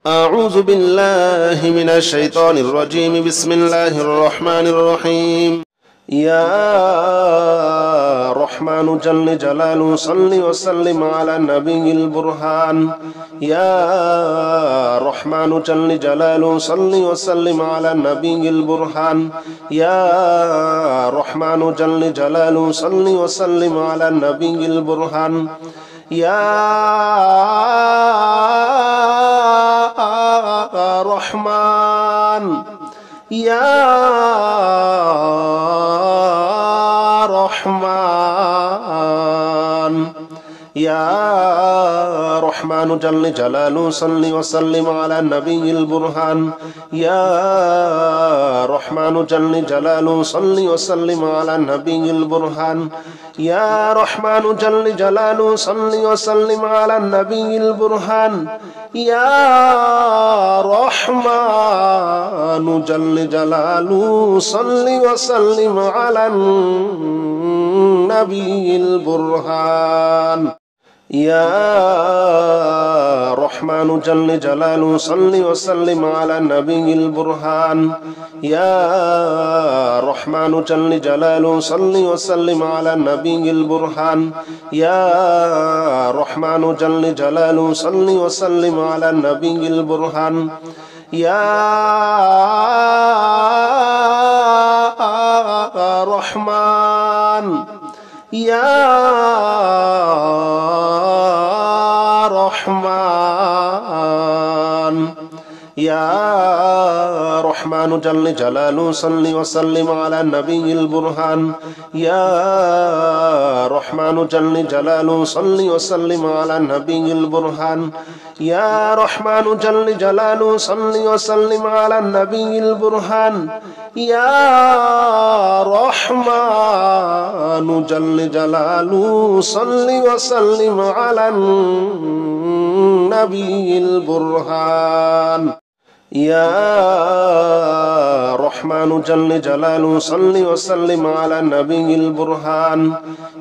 أعوذ بالله من الشيطان الرجيم. بسم الله الرحمن الرحيم. يا رحمن جل جلاله صل وسلم على النبي البرهان. يا رحمن جل جلاله صل وسلم على النبي البرهان. يا رحمن جل جلاله صل وسلم على النبي البرهان. يا رحمن يا رحمن يا رحمن جل جلاله صل وسلم على النبي البرهان. يا رحمن جل جلاله صل وسلم على النبي البرهان. يا رحمن جل جلاله صل وسلم على النبي البرهان. يا رحمن جل جلاله صل وسلم على النبي البرهان. يا رحمن جل جلاله صل وسلم على النبي البرهان. يا رحمن جل جلاله صل وسلم على النبي البرهان. يا رحمن جل جلاله صل وسلم على النبي البرهان. يا رحمن يا رحمن يا رحمن جل جلاله صل وسلم على النبي البرهان. يا رحمن جل جلاله صل وسلم على النبي البرهان. يا رحمن جل جلاله صل وسلم على النبي البرهان. يا رحمن جل جلاله صل وسلم على النبي البرهان. يا رحمن جل جلاله صل وسلم على النبي البرهان.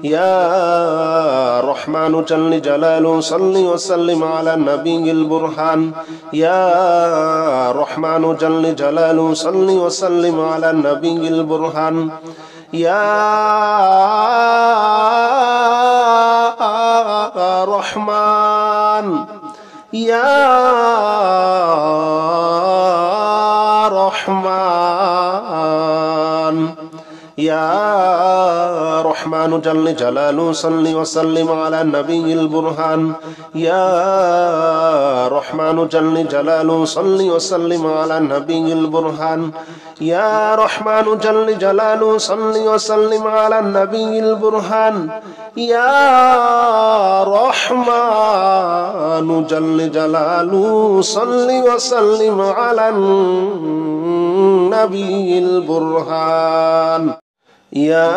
يا رحمن جل جلاله صل وسلم على النبي البرهان. يا رحمن جل جلاله صل وسلم على النبي البرهان. يا رحمن يا رحمن يا رحمن جل جلاله صل وسلم على النبي البرهان. يا رحمن جل جلاله صل وسلم على النبي البرهان. يا رحمن جل جلاله صل وسلم على النبي البرهان. يا رحمن جل جلاله صل وسلم على النبي البرهان. يا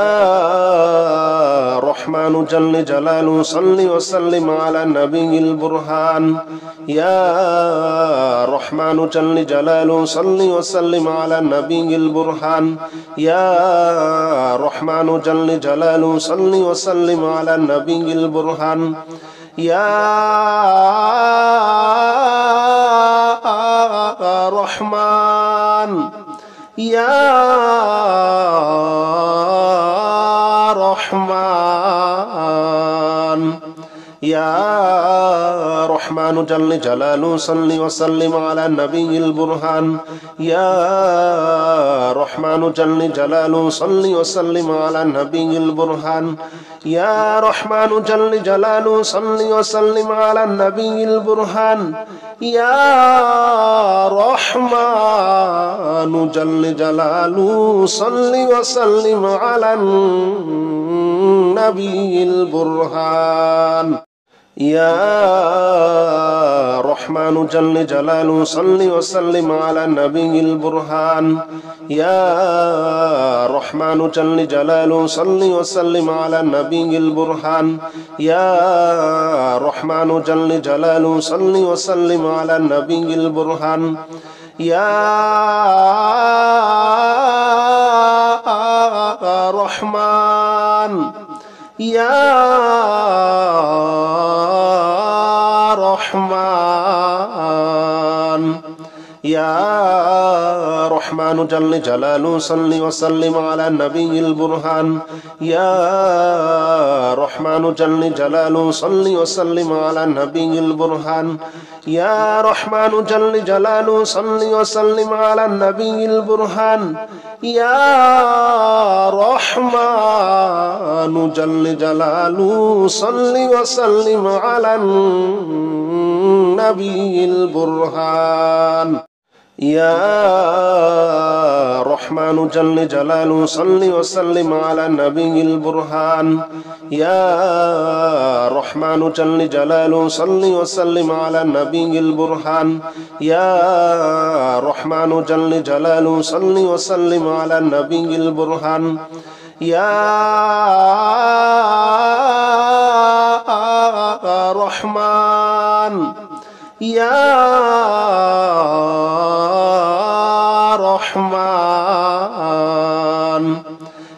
رحمن جل جلاله صل وسلم على النبي البرهان. يا رحمن جل جلاله صل وسلم على النبي البرهان. يا رحمن جل جلاله صل وسلم على النبي البرهان. يا رحمن يا رحمن يا رحمن جل جلاله صل وسلم على النبي البرهان. يا رحمن جل جلاله صل وسلم على النبي البرهان. يا رحمن جل جلاله صل وسلم على النبي البرهان. يا رحمن جل جلاله صل وسلم على النبي البرهان. يا رحمن جل جلاله صل وسلم على النبي البرهان. يا رحمن جل جلاله صل وسلم على النبي البرهان. يا رحمن جل جلاله صل وسلم على النبي البرهان. يا رحمن يا رحمن يا رحمن جل جلاله صل وسلم على النبي البرهان يا رحمن جل جلاله صل وسلم على النبي البرهان يا رحمن جل جلاله صل وسلم على النبي البرهان يا رحمن جل جلاله صل وسلم على النبي البرهان يا رحمن جل جلاله صل وسلم على النبي البرهان يا رحمن جل جلاله صل وسلم على النبي البرهان يا رحمن جل جلاله صل وسلم على النبي البرهان يا رحمن يا رحمن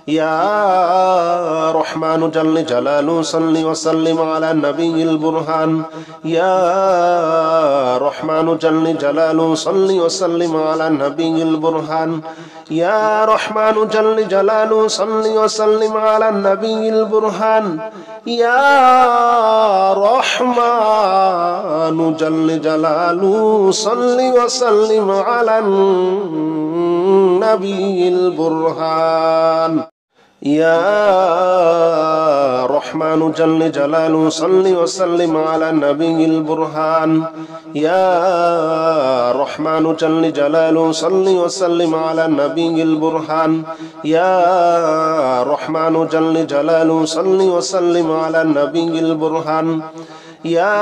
يا رحمن جل جلاله صل وسلم على النبي البرهان يا رحمن جل جلاله صل وسلم على النبي البرهان يا رحمن جل جلاله صل وسلم على النبي البرهان يا رحمن جل جلاله صل وسلم على النبي البرهان يا رحمن جل جلاله صل وسلم على النبي البرهان يا رحمن جل جلاله صل وسلم على النبي البرهان يا رحمن جل جلاله صل وسلم على النبي البرهان يا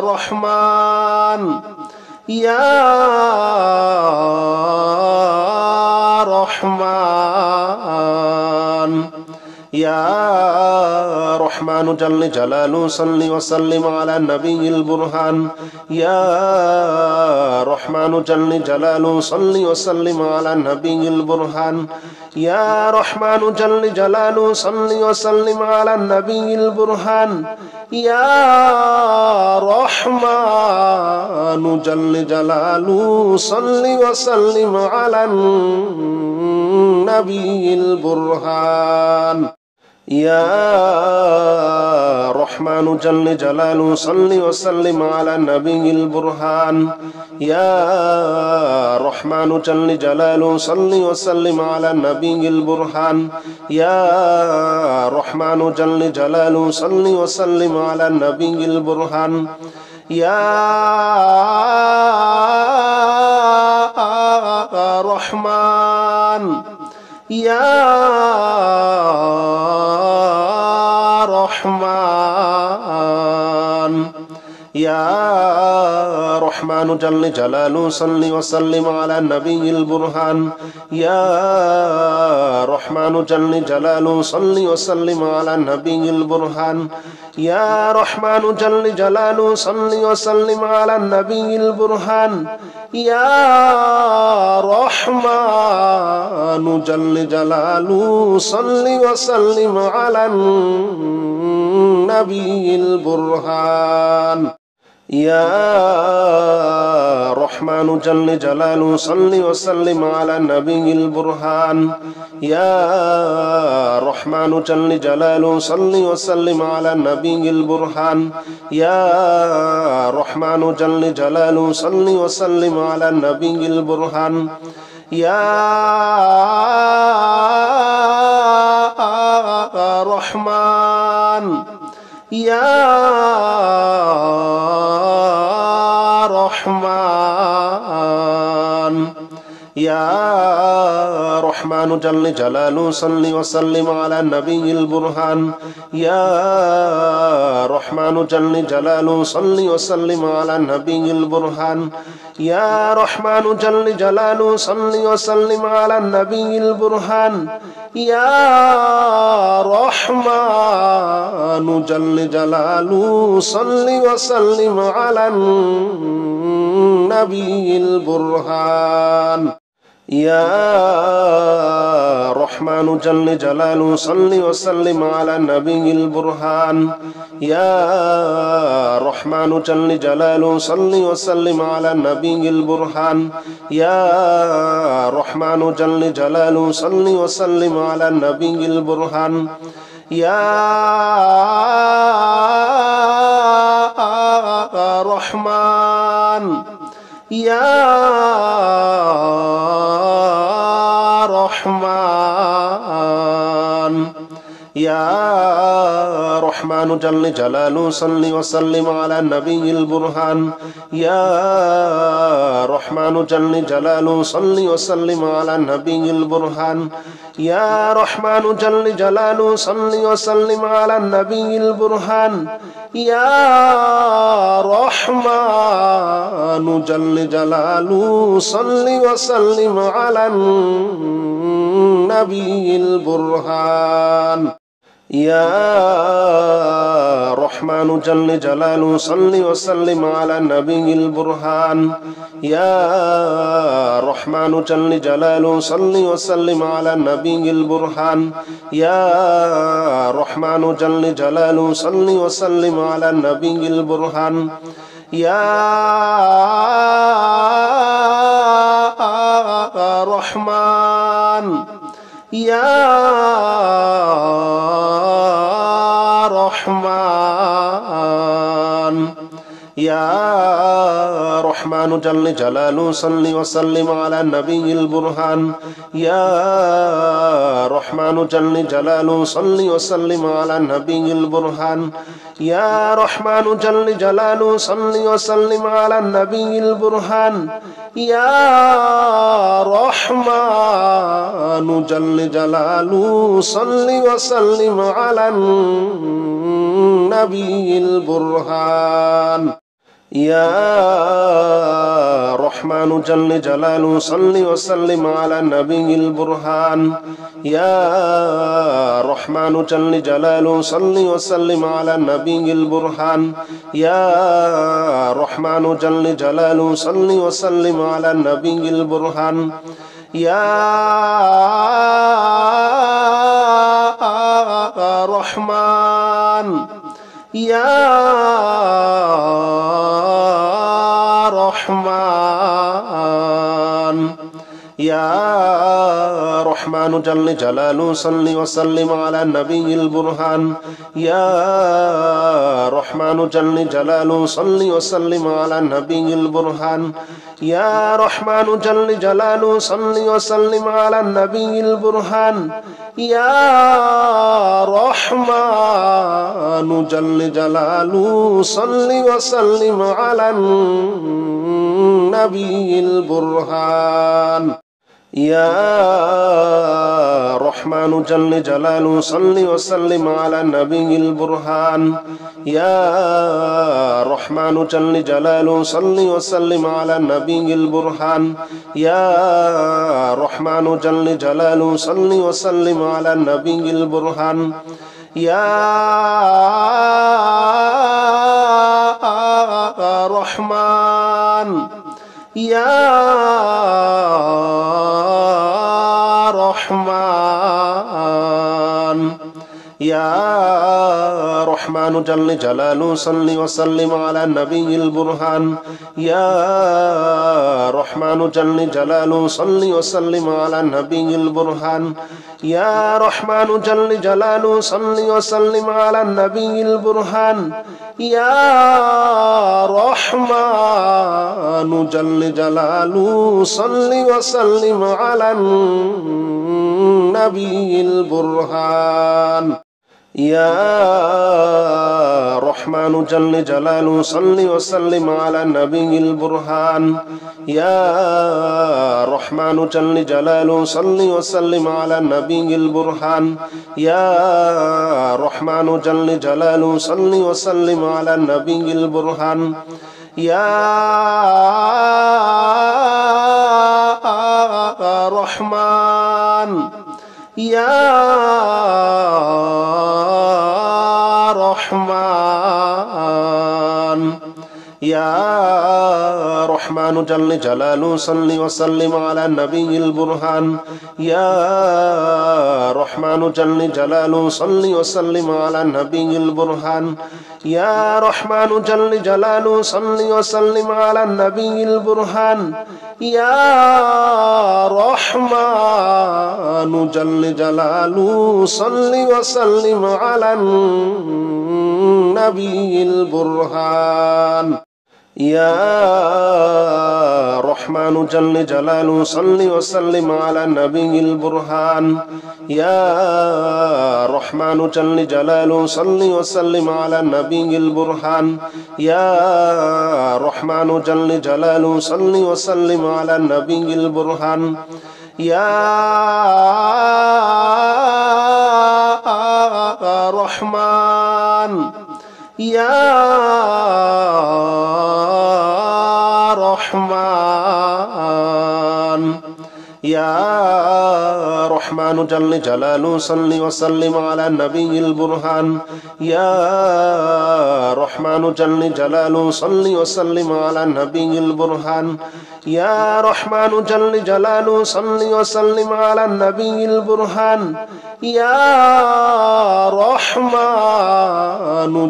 رحمن يا رحمن يا رحمن جل جلاله صل وسلم على النبي البرهان يا رحمن جل جلاله صل وسلم على النبي البرهان يا رحمن جل جلاله صل وسلم على النبي البرهان يا رحمن جل جلاله صل وسلم على النبي البرهان يا رحمن جل جلاله صل وسلم على النبي البرهان يا رحمن جل جلاله صل وسلم على النبي البرهان يا رحمن جل جلاله صل وسلم على النبي البرهان يا رحمن يا رحمن يا رحمن جل جلاله صل وسلم على النبي البرهان يا رحمن جل جلاله صل وسلم على النبي البرهان يا رحمن جل جلاله صل وسلم على النبي البرهان يا رحمن جل جلاله صل وسلم على النبي البرهان يا رحمن جل جلاله صل وسلم على النبي البرهان يا رحمن جل جلاله صل وسلم على النبي البرهان يا رحمن جل جلاله صل وسلم على النبي البرهان يا رحمن يا رحمن يا رحمن جل جلاله صل وسلم على النبي البرهان يا رحمن جل جلاله صل وسلم على النبي البرهان يا رحمن جل جلاله صل وسلم على النبي البرهان يا رحمن جل جلاله صل وسلم على النبي البرهان يا رحمن جل جلاله صل وسلم على النبي البرهان يا رحمن جل جلاله صل وسلم على النبي البرهان يا رحمن جل جلاله صل وسلم على النبي البرهان يا رحمن يا رحمن يا رحمن جل جلاله صل وسلم على النبي البرهان يا رحمن جل جلاله صل وسلم على النبي البرهان يا رحمن جل جلاله صل وسلم على النبي البرهان يا رحمن جل جلاله صل وسلم على النبي البرهان يا رحمن جل جلاله صل وسلم على النبي البرهان يا رحمن جل جلاله صل وسلم على النبي البرهان يا رحمن جل جلاله صل وسلم على النبي البرهان يا رحمن يا رحمن يا رحمن جل جلاله صل وسلم على النبي البرهان يا رحمن جل جلاله صل وسلم على النبي البرهان يا رحمن جل جلاله صل وسلم على النبي البرهان يا رحمن جل جلاله صل وسلم على النبي البرهان يا رحمن جل جلاله صل وسلم على النبي البرهان يا رحمن جل جلاله صل وسلم على النبي البرهان يا رحمن جل جلاله صل وسلم على النبي البرهان يا رحمن يا رحمن يا رحمن جل جلاله صل وسلم على النبي البرهان يا رحمن جل جلاله صل وسلم على النبي البرهان يا رحمن جل جلاله صل وسلم على النبي البرهان يا رحمن جل جلاله صل وسلم على النبي البرهان يا رحمن جل جلاله صل وسلم على النبي البرهان يا رحمن جل جلاله صل وسلم على النبي البرهان يا رحمن جل جلاله صل وسلم على النبي البرهان يا رحمن يا رحمن يا رحمن جل جلاله صل وسلم على النبي البرهان يا رحمن جل جلاله صل وسلم على النبي البرهان يا رحمن جل جلاله صل وسلم على النبي البرهان يا رحمن جل جلاله صل وسلم على النبي البرهان يا رحمن جل جلاله صل وسلم على النبي البرهان يا رحمن جل جلاله صل وسلم على النبي البرهان يا رحمن جل جلاله صل وسلم على النبي البرهان يا رحمن يا رحمن يا رحمن جل جلاله صل وسلم على النبي البرهان يا رحمن جل جلاله صل وسلم على النبي البرهان يا رحمن جل جلاله صل وسلم على النبي البرهان يا رحمن جل جلاله صل وسلم على النبي البرهان يا رحمن جل جلاله صل وسلم على النبي البرهان يا رحمن جل جلاله صل وسلم على النبي البرهان يا رحمن جل جلاله صل وسلم على النبي البرهان يا رحمن يا رحمن يا رحمن جل جلاله صل وسلم على النبي البرهان يا رحمن جل جلاله صل وسلم على النبي البرهان يا رحمن جل جلاله صل وسلم على النبي البرهان يا رحمن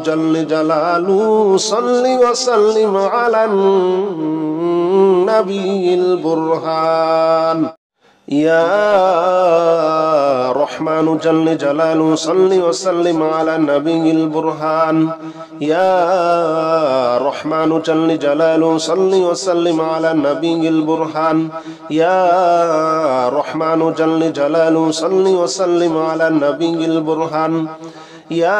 جل جلاله صل وسلم على النبي البرهان يا رحمن جل جلاله صل وسلم على النبي البرهان يا رحمن جل جلاله صل وسلم على النبي البرهان يا رحمن جل جلاله صل وسلم على النبي البرهان يا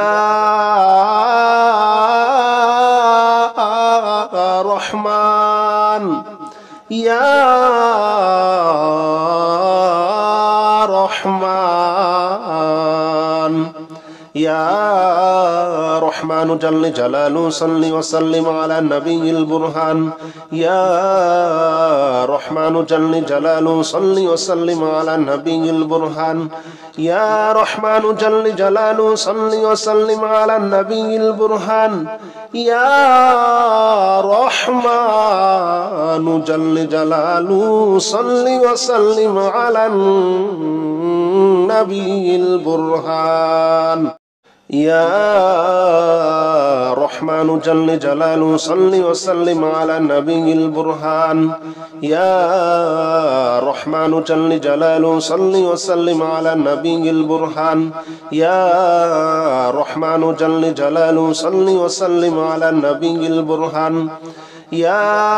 رحمن يا رحمن يا رحمن جل جلاله صل وسلم على النبي البرهان يا رحمن جل جلاله صل وسلم على النبي البرهان يا رحمن جل جلاله صل وسلم على النبي البرهان يا رحمن جل جلاله صل وسلم على النبي البرهان يا رحمن جل جلاله صل وسلم على النبي البرهان يا رحمن جل جلاله صل وسلم على النبي البرهان يا رحمن جل جلاله صل وسلم على النبي البرهان يا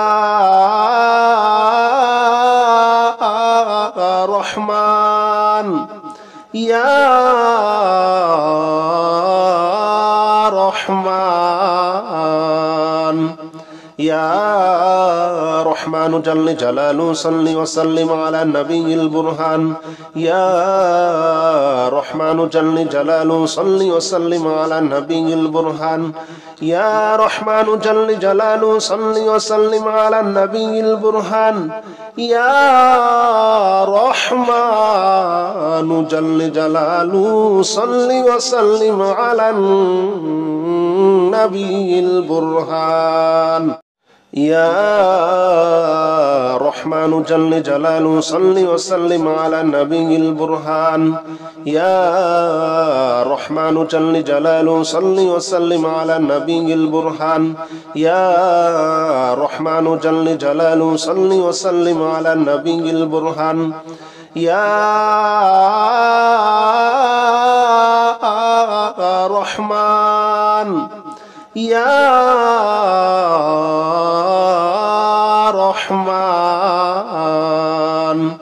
رحمن يا رحمن يا رحمن جل جلاله صل وسلم على النبي البرهان يا رحمن جل جلاله صل وسلم على النبي البرهان يا رحمن جل جلاله صل وسلم على النبي البرهان يا رحمن جل جلاله صل وسلم على النبي البرهان يا رحمن جل جلاله صل وسلم على النبي البرهان يا رحمن جل جلاله صل وسلم على النبي البرهان يا رحمن جل جلاله صل وسلم على النبي البرهان يا رحمن يا رحمن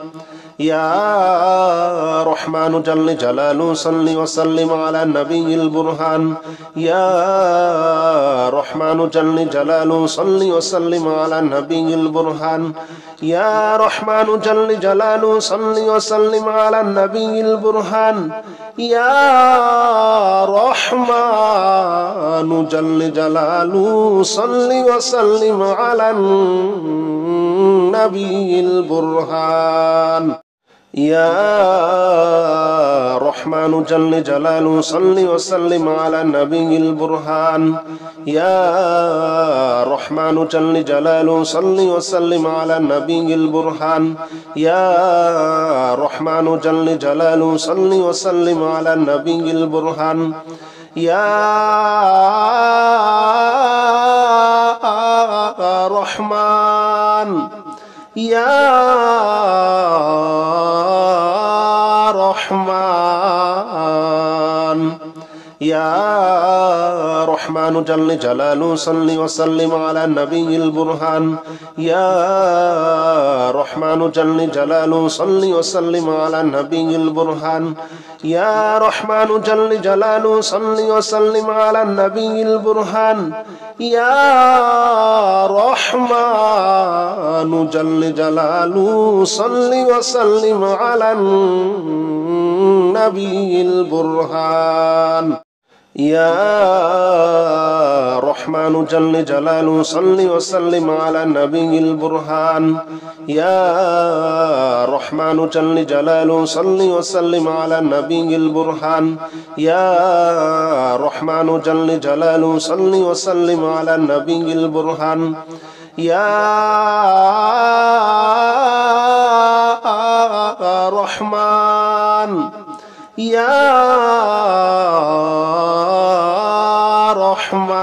يا رحمن جل جلاله صل وسلم على النبي البرهان يا رحمن جل جلاله صل وسلم على النبي البرهان يا رحمن جل جلاله صل وسلم على النبي البرهان يا رحمن جل جلاله صل وسلم على النبي البرهان يا رحمن جل جلاله صل وسلم على النبي البرهان يا رحمن جل جلاله صل وسلم على النبي البرهان يا رحمن جل جلاله صل وسلم على النبي البرهان يا رحمن يا رحمن يا رحمن جل جلاله صل وسلم على النبي البرهان يا رحمن جل جلاله صل وسلم على النبي البرهان يا رحمن جل جلاله صل وسلم على النبي البرهان يا رحمن جل جلاله صل وسلم على النبي البرهان يا رحمن جل جلاله صل وسلم على النبي البرهان يا رحمن جل جلاله صل وسلم على النبي البرهان يا رحمن جل جلاله صل وسلم على النبي البرهان يا رحمن يا رحمن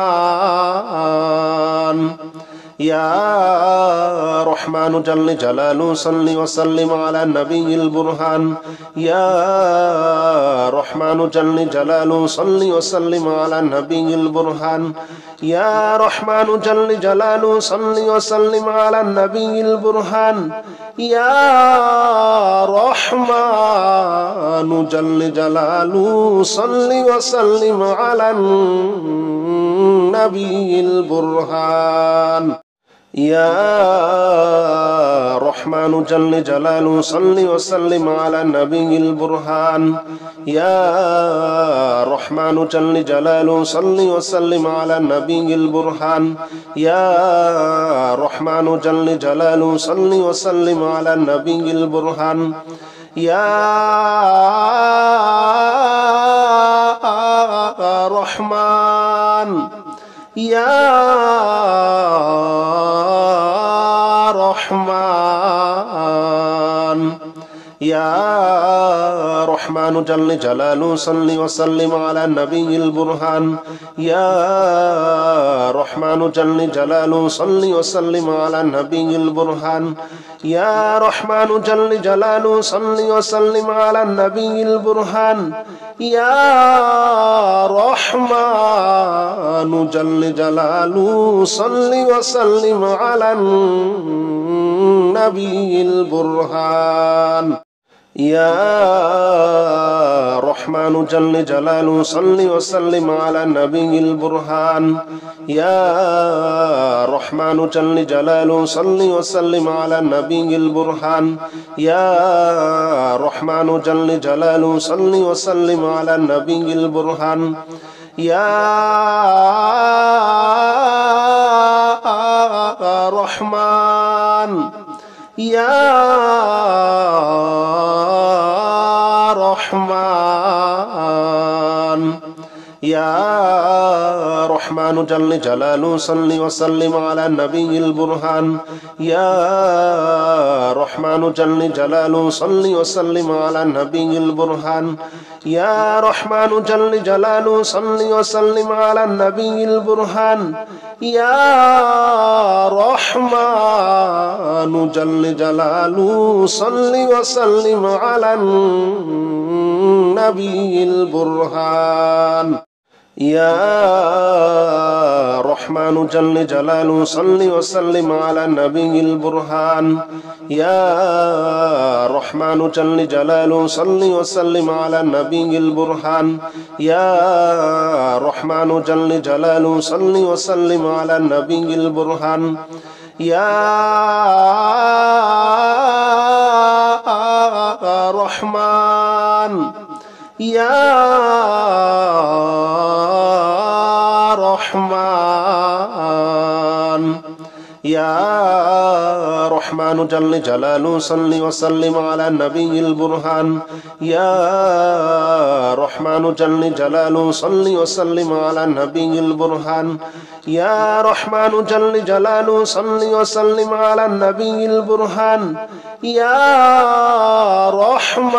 يا رحمن جل جلاله صل وسلم على النبي البرهان يا رحمن جل جلاله صل وسلم على النبي البرهان يا رحمن جل جلاله صل وسلم على النبي البرهان يا رحمن جل جلاله صل وسلم على النبي البرهان يا رحمن جل جلاله صل وسلم على النبي البرهان يا رحمن جل جلاله صل وسلم على النبي البرهان يا رحمن جل جلاله صل وسلم على النبي البرهان يا رحمن يا رحمن يا رحمن جل جلاله صل وسلم على النبي البرهان يا رحمن جل جلاله صل وسلم على النبي البرهان يا رحمن جل جلاله صل وسلم على النبي البرهان يا رحمن جل جلاله صل وسلم على النبي البرهان يا رحمن جل جلاله صل وسلم على النبي البرهان يا رحمن جل جلاله صل وسلم على النبي البرهان يا رحمن جل جلاله صل وسلم على النبي البرهان يا رحمن يا رحمن يا رحمن جل جلاله صل وسلم على النبي البرهان يا رحمن جل جلاله صل وسلم على النبي البرهان يا رحمن جل جلاله صل وسلم على النبي البرهان يا رحمن جل جلاله صل وسلم على النبي البرهان يا رحمن جل جلاله صل وسلم على النبي البرهان يا رحمن جل جلاله صل وسلم على النبي البرهان يا رحمن جل جلاله صل وسلم على النبي البرهان يا رحمن يا رحمن يا رحمن جل جلاله صل وسلم على النبي البرهان يا رحمن جل جلاله صل وسلم على النبي البرهان يا رحمن جل جلاله صل وسلم على النبي البرهان يا رحمن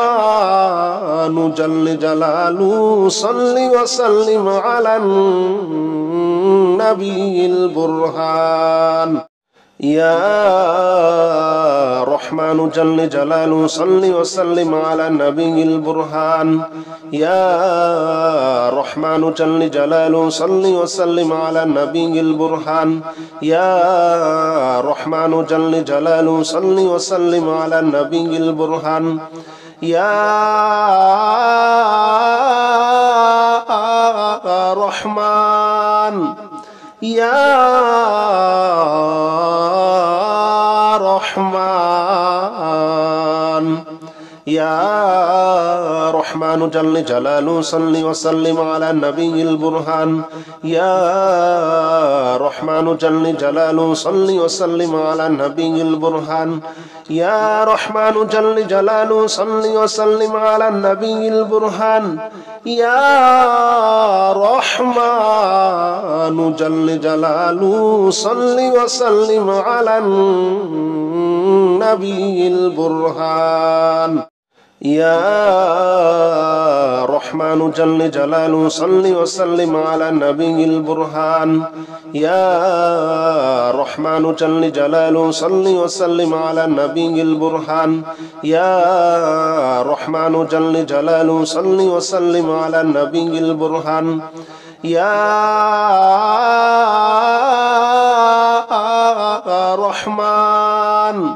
جل جلاله صل وسلم على النبي البرهان يا رحمن جل جلاله صل وسلم على النبي البرهان يا رحمن جل جلاله صل وسلم على النبي البرهان يا رحمن جل جلاله صل وسلم على النبي البرهان يا رحمن يا رحمن يا رحمن جل جلاله صل وسلم على النبي البرهان يا رحمن جل جلاله صل وسلم على النبي البرهان يا رحمن جل جلاله صل وسلم على النبي البرهان يا رحمن جل جلاله صل وسلم على النبي البرهان يا رحمن جل جلاله صل وسلم على النبي البرهان يا رحمن جل جلاله صل وسلم على النبي البرهان يا رحمن جل جلاله صل وسلم على النبي البرهان يا رحمن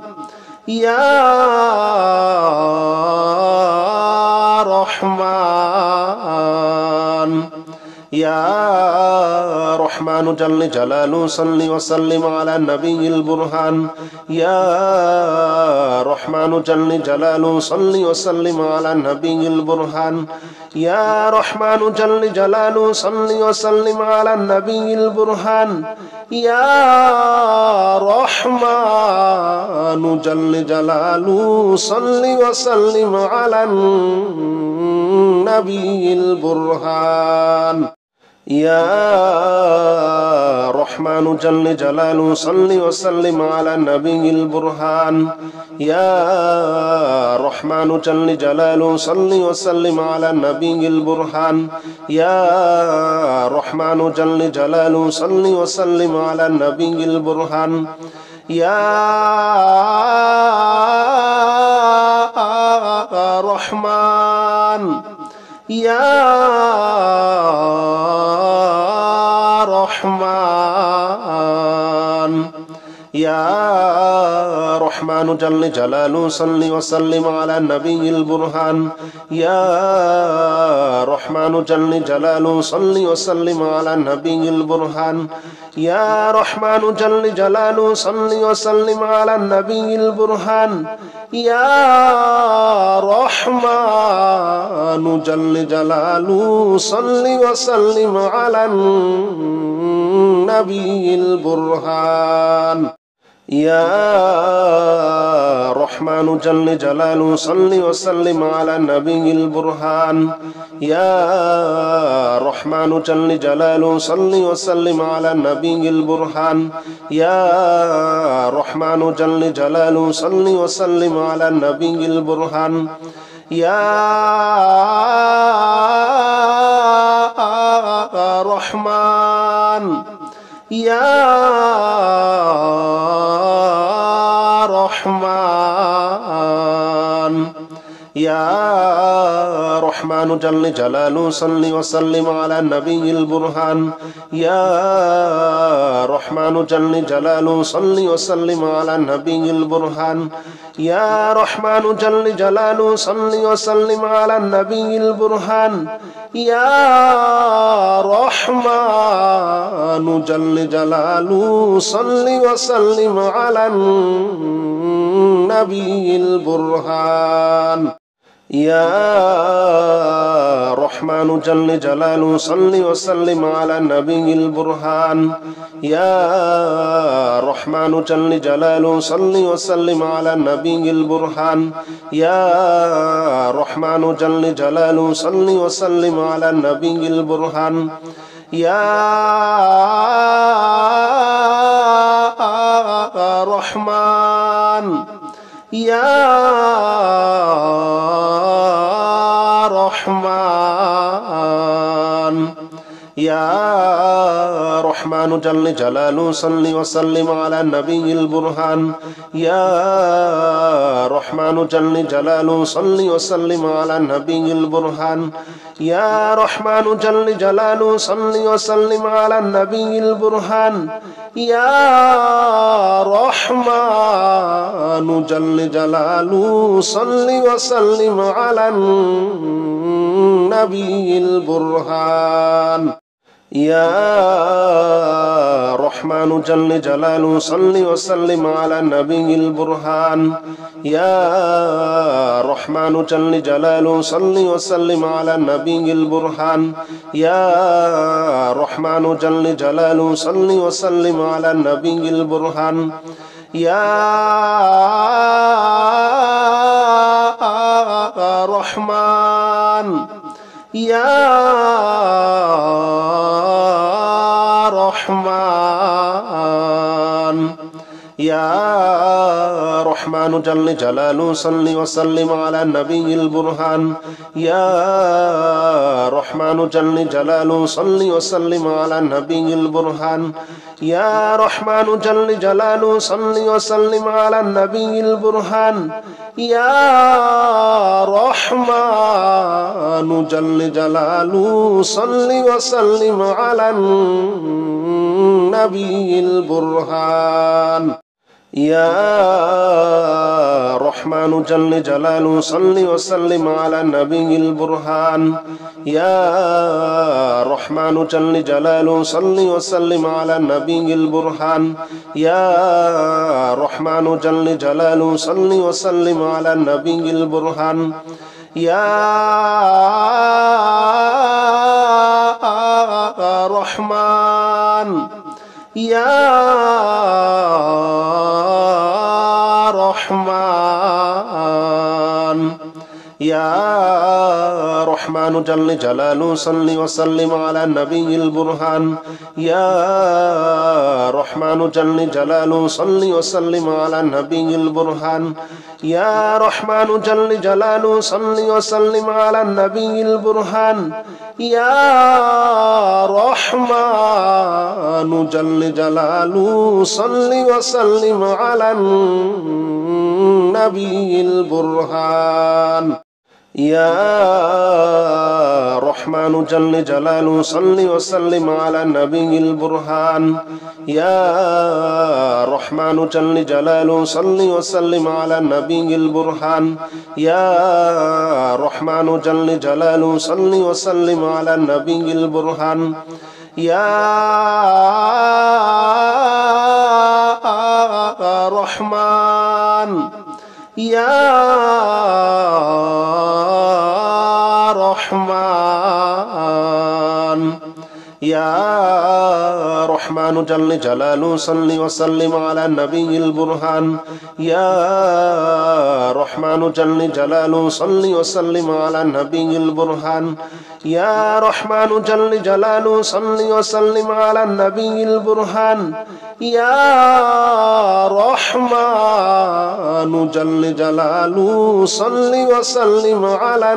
يا رحمن يا رحمن جل جلاله صل وسلم على النبي البرهان يا رحمن جل جلاله صل وسلم على النبي البرهان يا رحمن جل جلاله صل وسلم على النبي البرهان يا رحمن جل جلاله صل وسلم على النبي البرهان يا رحمن جل جلاله صل وسلم على النبي البرهان يا رحمن جل جلاله صل وسلم على النبي البرهان يا رحمن جل جلاله صل وسلم على النبي البرهان يا رحمن يا رحمن يا رحمن جل جلاله صل وسلم على النبي البرهان يا رحمن جل جلاله صل وسلم على النبي البرهان يا رحمن جل جلاله صل وسلم على النبي البرهان يا رحمن جل جلاله صل وسلم على النبي البرهان يا رحمن جل جلاله صل وسلم على النبي البرهان يا رحمن جل جلاله صل وسلم على النبي البرهان يا رحمن جل جلاله صل وسلم على النبي البرهان يا رحمن يا رحمن يا رحمن جل جلاله صل وسلم على النبي البرهان يا رحمن جل جلاله صل وسلم على النبي البرهان يا رحمن جل جلاله صل وسلم على النبي البرهان يا رحمن جل جلاله صل وسلم على النبي البرهان يا رحمن جل جلاله صل وسلم على النبي البرهان يا رحمن جل جلاله صل وسلم على النبي البرهان يا رحمن جل جلاله صل وسلم على النبي البرهان يا رحمن يا رحمن يا رحمن جل جلاله صل وسلم على النبي البرهان يا رحمن جل جلاله صل وسلم على النبي البرهان يا رحمن جل جلاله صل وسلم على النبي البرهان يا رحمن جل جلاله صل وسلم على النبي البرهان يا رحمن جل جلاله صل وسلم على النبي البرهان يا رحمن جل جلاله صل وسلم على النبي البرهان يا رحمن جل جلاله صل وسلم على النبي البرهان يا رحمن يا رحمن يا رحمن جل جلاله صل وسلم على النبي البرهان يا رحمن جل جلاله صل وسلم على النبي البرهان يا رحمن جل جلاله صل وسلم على النبي البرهان يا رحمن جل جلاله صل وسلم على النبي البرهان يا رحمن جل جلاله صل وسلم على النبي البرهان يا رحمن جل جلاله صل وسلم على النبي البرهان يا رحمن جل جلاله صل وسلم على النبي البرهان يا رحمن يا رحمن يا رحمن جل جلاله صل وسلم على النبي البرهان يا رحمن جل جلاله صل وسلم على النبي البرهان يا رحمن جل جلاله صل وسلم على النبي البرهان يا رحمن جل جلاله صل وسلم على النبي البرهان يا رحمن جل جلاله صل وسلم على النبي البرهان يا رحمن جل جلاله صل وسلم على النبي البرهان يا رحمن جل جلاله صل وسلم على النبي البرهان يا رحمن يا رحمن يا رحمن جل جلاله صل وسلم على النبي البرهان يا رحمن جل جلاله صل وسلم على النبي البرهان يا رحمن جل جلاله صل وسلم على النبي البرهان يا رحمن جل جلاله صل وسلم على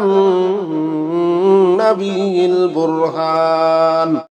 النبي البرهان